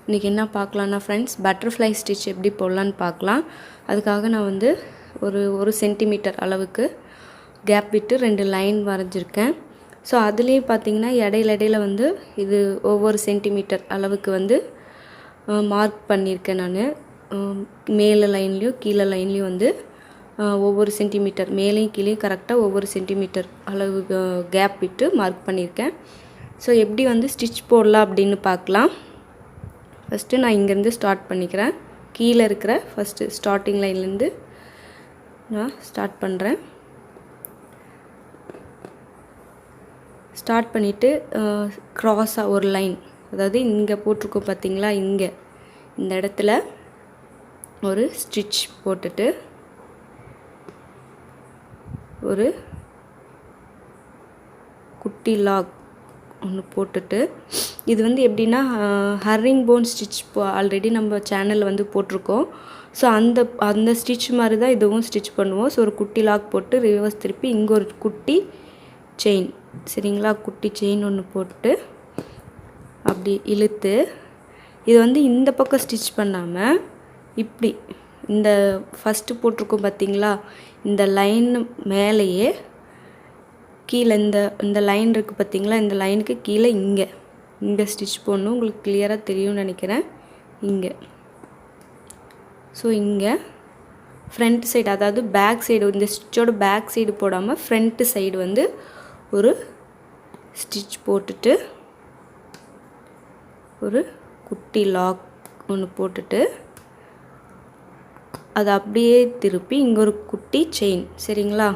இன்றைக்கி என்ன பார்க்கலான்னா friends, butterfly stitch எப்படி போடலான்னு பார்க்கலாம். அதுக்காக நான் வந்து ஒரு சென்டிமீட்டர் அளவுக்கு கேப் விட்டு 2 லைன் வரைஞ்சிருக்கேன். ஸோ அதுலேயும் பார்த்திங்கன்னா இடையில வந்து இது ஒவ்வொரு சென்டிமீட்டர் அளவுக்கு வந்து மார்க் பண்ணியிருக்கேன். நான் மேலே லைன்லேயும் கீழே லைன்லேயும் வந்து ஒவ்வொரு சென்டிமீட்டர் மேலேயும் கீழேயும் கரெக்டாக ஒவ்வொரு சென்டிமீட்டர் அளவு கேப் விட்டு மார்க் பண்ணியிருக்கேன். ஸோ எப்படி வந்து ஸ்டிச் போடலாம் அப்படின்னு பார்க்கலாம். ஃபஸ்ட்டு நான் இங்கேருந்து ஸ்டார்ட் பண்ணிக்கிறேன். கீழே இருக்கிற ஃபஸ்ட்டு ஸ்டார்டிங் லைன்லேருந்து நான் ஸ்டார்ட் பண்ணுறேன். ஸ்டார்ட் பண்ணிவிட்டு க்ராஸாக ஒரு லைன், அதாவது இங்கே போட்டிருக்கோம் பார்த்திங்களா, இங்கே இந்த இடத்துல ஒரு ஸ்டிச் போட்டுட்டு ஒரு குட்டி லாக் ஒன்று போட்டுட்டு, இது வந்து எப்படின்னா ஹர்ரிங் போன் ஸ்டிச் ஆல்ரெடி நம்ம சேனலில் வந்து போட்டிருக்கோம். ஸோ அந்த ஸ்டிச் மாதிரி தான் இதுவும் ஸ்டிச் பண்ணுவோம். ஸோ ஒரு குட்டி லாக் போட்டு ரிவர்ஸ் திருப்பி இங்கே ஒரு குட்டி செயின், சரிங்களா, குட்டி செயின் ஒன்று போட்டு அப்படி இழுத்து, இது வந்து இந்த பக்கம் ஸ்டிச் பண்ணாமல் இப்படி இந்த ஃபஸ்ட்டு போட்டிருக்கோம் பார்த்திங்களா, இந்த லைன் மேலேயே கீழே இந்த லைன் இருக்குது பார்த்திங்களா, இந்த லைனுக்கு கீழே இங்கே ஸ்டிச் போடணும். உங்களுக்கு கிளியராக தெரியும்னு நினைக்கிறேன். இங்கே ஸோ இங்கே ஃப்ரண்ட் சைடு, அதாவது பேக் சைடு, இந்த ஸ்டிச்சோட பேக் சைடு போடாமல் ஃப்ரண்ட்டு சைடு வந்து ஒரு ஸ்டிச் போட்டுட்டு ஒரு குட்டி லாக் ஒன்று போட்டுட்டு அதை அப்படியே திருப்பி இங்கே ஒரு குட்டி செயின், சரிங்களா,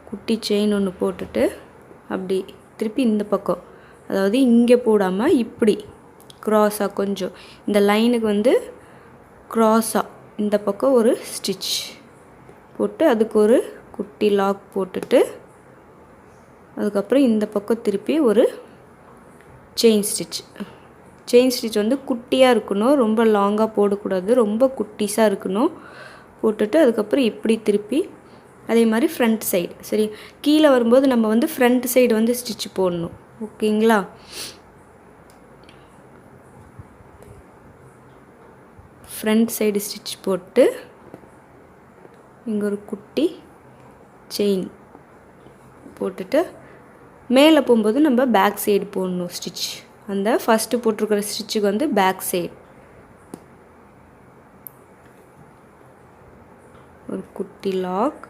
குட்டி செயின் ஒன்று போட்டுட்டு அப்படி திருப்பி இந்த பக்கம், அதாவது இங்கே போடாமல் இப்படி க்ராஸாக கொஞ்சம் இந்த லைனுக்கு வந்து க்ராஸாக இந்த பக்கம் ஒரு ஸ்டிச் போட்டு அதுக்கு ஒரு குட்டி லாக் போட்டுட்டு அதுக்கப்புறம் இந்த பக்கம் திருப்பி ஒரு செயின் ஸ்டிச் வந்து குட்டியாக இருக்கணும், ரொம்ப லாங்காக போடக்கூடாது, ரொம்ப குட்டிஸாக இருக்கணும். போட்டுட்டு அதுக்கப்புறம் இப்படி திருப்பி அதே மாதிரி ஃப்ரண்ட் சைடு, சரி, கீழே வரும்போது நம்ம வந்து ஃப்ரண்ட் சைடு வந்து ஸ்டிச் போடணும். ஓகேங்களா, ஃப்ரண்ட் சைடு ஸ்டிச் போட்டு இங்கே ஒரு குட்டி செயின் போட்டுட்டு மேலே போகும்போது நம்ம பேக் சைடு போடணும் ஸ்டிச். அந்த ஃபஸ்ட்டு போட்டிருக்கிற ஸ்டிச்சுக்கு வந்து பேக் சைடு ஒரு குட்டி லாக்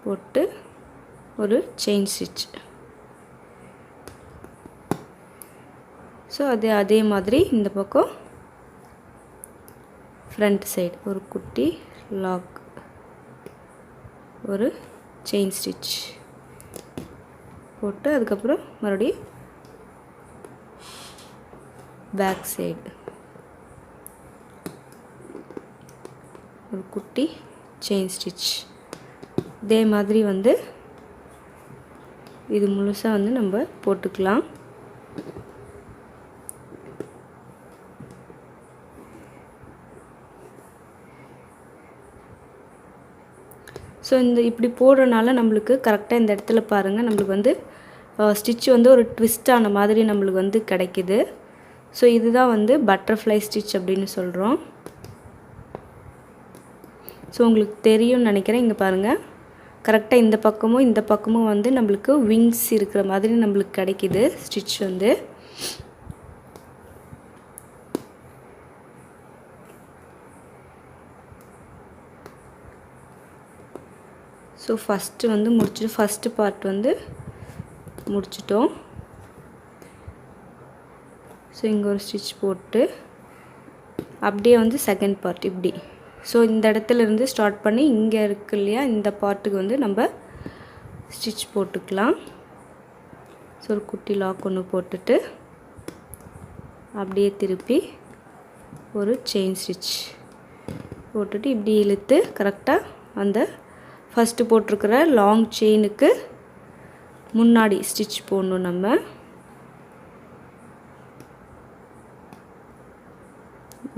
போட்டு ஒரு செயின் ஸ்டிச். ஸோ அதே மாதிரி இந்த பக்கம் ஃப்ரண்ட் சைடு ஒரு குட்டி லாக், ஒரு செயின் ஸ்டிச் போட்டு அதுக்கப்புறம் மறுபடியும் பேக் சைடு ஒரு குட்டி செயின் ஸ்டிச். இதே மாதிரி வந்து இது முழுசாக வந்து நம்ம போட்டுக்கலாம். ஸோ இப்படி போடுறனால நம்மளுக்கு கரெக்டாக இந்த இடத்துல பாருங்கள், நம்மளுக்கு வந்து ஸ்டிச் வந்து ஒரு ட்விஸ்ட் ஆன மாதிரி நம்மளுக்கு வந்து கிடைக்குது. ஸோ இதுதான் வந்து பட்டர்ஃப்ளை ஸ்டிச் அப்படின்னு சொல்கிறோம். ஸோ உங்களுக்கு தெரியும்னு நினைக்கிறேன். இங்கே பாருங்கள், கரெக்டாக இந்த பக்கமும் வந்து நம்மளுக்கு விங்ஸ் இருக்கிற மாதிரி நம்மளுக்கு கிடைக்கிது ஸ்டிச் வந்து. ஸோ ஃபஸ்ட்டு வந்து ஃபஸ்ட்டு பார்ட் வந்து முடிச்சிட்டோம். ஸோ இங்கே ஒரு ஸ்டிச் போட்டு அப்படியே வந்து செகண்ட் பார்ட் இப்படி. ஸோ இந்த இடத்துல இருந்து ஸ்டார்ட் பண்ணி இங்கே இருக்கு இல்லையா, இந்த பார்ட்டுக்கு வந்து நம்ம ஸ்டிச் போட்டுக்கலாம். ஸோ ஒரு குட்டி லாக் ஒன்று போட்டுட்டு அப்படியே திருப்பி ஒரு செயின் ஸ்டிச் போட்டுட்டு இப்படி இழுத்து கரெக்டாக அந்த ஃபஸ்ட்டு போட்டிருக்கிற லாங் செயினுக்கு முன்னாடி ஸ்டிச் போடணும். நம்ம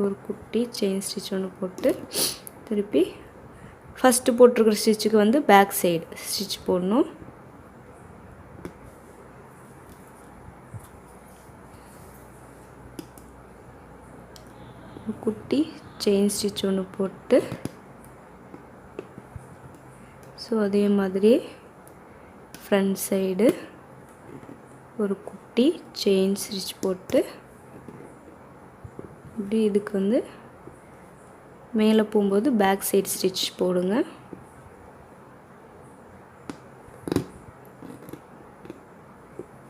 ஒரு குட்டி செயின் ஸ்டிச் ஒன்று போட்டு திருப்பி ஃபஸ்ட்டு போட்டிருக்கிற ஸ்டிச்சுக்கு வந்து பேக் சைடு ஸ்டிச் போடணும். குட்டி செயின் ஸ்டிச் ஒன்று போட்டு, ஸோ அதே மாதிரி ஃப்ரண்ட் சைடு ஒரு குட்டி செயின் ஸ்டிச் போட்டு, இப்படி இதுக்கு வந்து மேலே போகும்போது பேக் சைடு ஸ்டிச் போடுங்க.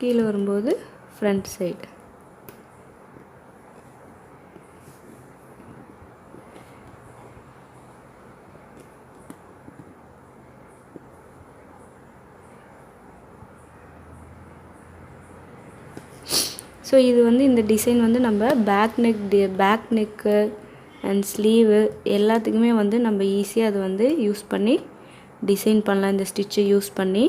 கீழே வரும்போது ஃப்ரண்ட் சைடு. ஸோ இது வந்து இந்த டிசைன் வந்து நம்ம பேக் நெக்கு அண்ட் ஸ்லீவு எல்லாத்துக்குமே வந்து நம்ம ஈஸியாக அது வந்து யூஸ் பண்ணி டிசைன் பண்ணலாம், இந்த ஸ்டிச்சை யூஸ் பண்ணி.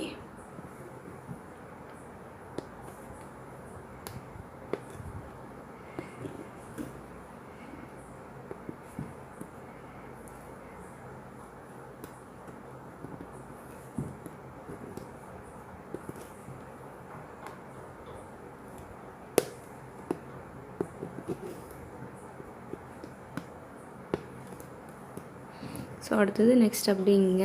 ஸோ அடுத்தது நெக்ஸ்ட் அப்படிங்க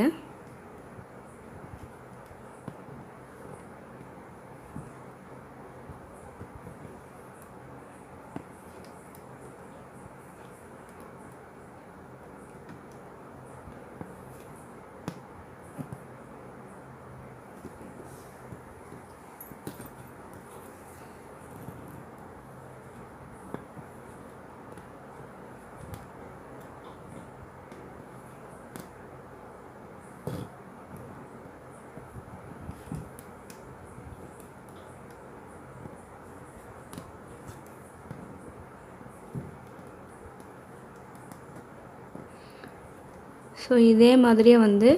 ஸோ இதே மாதிரியே வந்து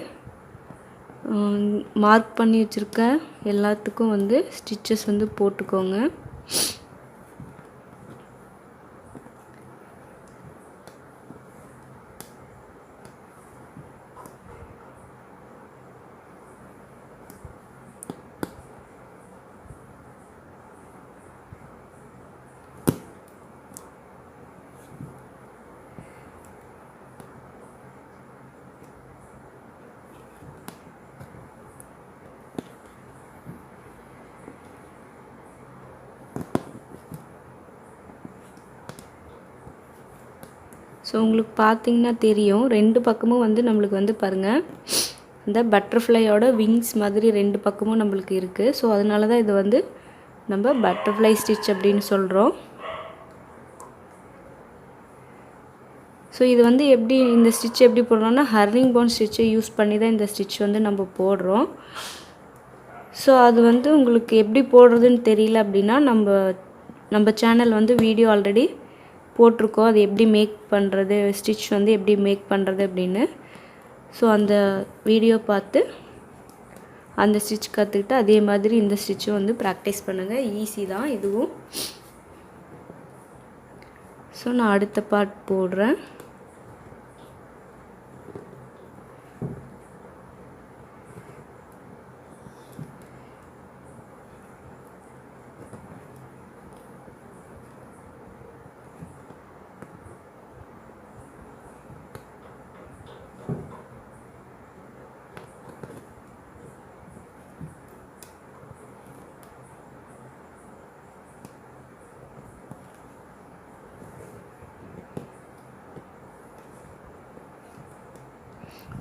மார்க் பண்ணி வச்சுருக்க எல்லாத்துக்கும் வந்து ஸ்டிச்சஸ் வந்து போட்டுக்கோங்க. ஸோ உங்களுக்கு பார்த்திங்கன்னா தெரியும், ரெண்டு பக்கமும் வந்து நம்மளுக்கு வந்து பாருங்கள், இந்த பட்டர்ஃப்ளையோட விங்ஸ் மாதிரி ரெண்டு பக்கமும் நம்மளுக்கு இருக்குது. ஸோ அதனால தான் இது வந்து நம்ம பட்டர்ஃப்ளை ஸ்டிச் அப்படின்னு சொல்கிறோம். ஸோ இது வந்து எப்படி இந்த ஸ்டிச் எப்படி போடுறோம்னா, ஹர்ரிங் போன் ஸ்டிச்சை யூஸ் பண்ணி தான் இந்த ஸ்டிச் வந்து நம்ம போடுறோம். ஸோ அது வந்து உங்களுக்கு எப்படி போடுறதுன்னு தெரியல அப்படின்னா, நம்ம சேனல் வந்து வீடியோ ஆல்ரெடி போட்டிருக்கோம், அது எப்படி மேக் பண்ணுறது, ஸ்டிச் வந்து எப்படி மேக் பண்ணுறது அப்படின்னு. ஸோ அந்த வீடியோ பார்த்து அந்த ஸ்டிச் கற்றுக்கிட்டு அதே மாதிரி இந்த ஸ்டிச்சும் வந்து ப்ராக்டிஸ் பண்ணுங்கள். ஈஸி தான் இதுவும். ஸோ நான் அடுத்த பார்ட் போடுறேன்.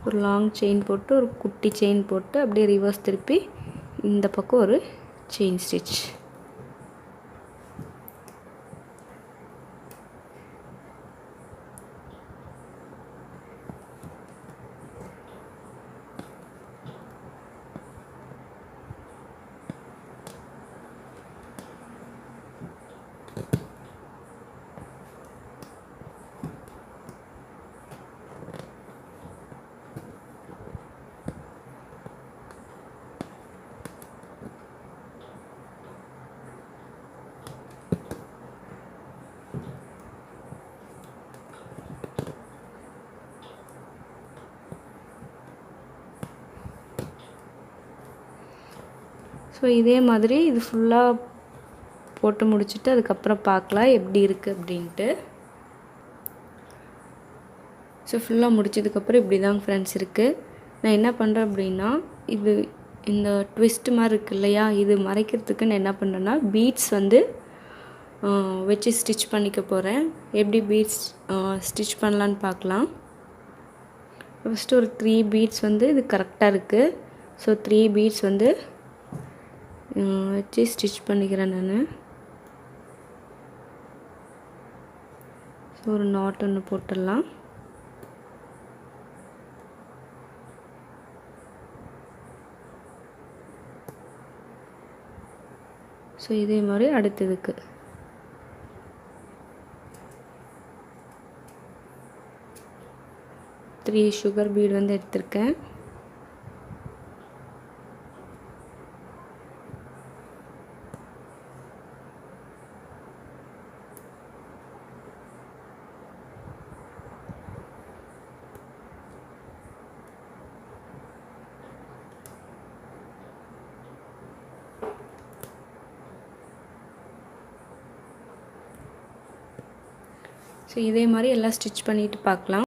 ஒரு லாங் செயின் போட்டு ஒரு குட்டி செயின் போட்டு அப்படியே ரிவர்ஸ் திருப்பி இந்த பக்கம் ஒரு செயின் ஸ்டிச். ஸோ இதே மாதிரி இது ஃபுல்லாக போட்டு முடிச்சுட்டு அதுக்கப்புறம் பார்க்கலாம் எப்படி இருக்குது அப்படின்ட்டு. ஸோ ஃபுல்லாக முடிச்சதுக்கப்புறம் இப்படி தாங்க ஃப்ரெண்ட்ஸ் இருக்குது. நான் என்ன பண்ணுறேன் அப்படின்னா, இந்த ட்விஸ்ட் மாதிரி இருக்குது இல்லையா, இது மறைக்கிறதுக்கு நான் என்ன பண்ணுறேன்னா பீட்ஸ் வந்து வச்சு ஸ்டிச் பண்ணிக்க போகிறேன். எப்படி பீட்ஸ் ஸ்டிச் பண்ணலான்னு பார்க்கலாம். ஃபஸ்ட்டு ஒரு 3 பீட்ஸ் வந்து இது கரெக்டாக இருக்குது. ஸோ 3 பீட்ஸ் வந்து வச்சு ஸ்டிச் பண்ணிக்கிறேன் நான். ஸோ ஒரு நாட் ஒன்று போட்டுடலாம். ஸோ இதே மாதிரி அடுத்ததுக்கு த்ரீ சுகர் பீட் வந்து எடுத்திருக்கேன். ஸோ இதே மாதிரி எல்லாம் ஸ்டிச் பண்ணிவிட்டு பார்க்கலாம்.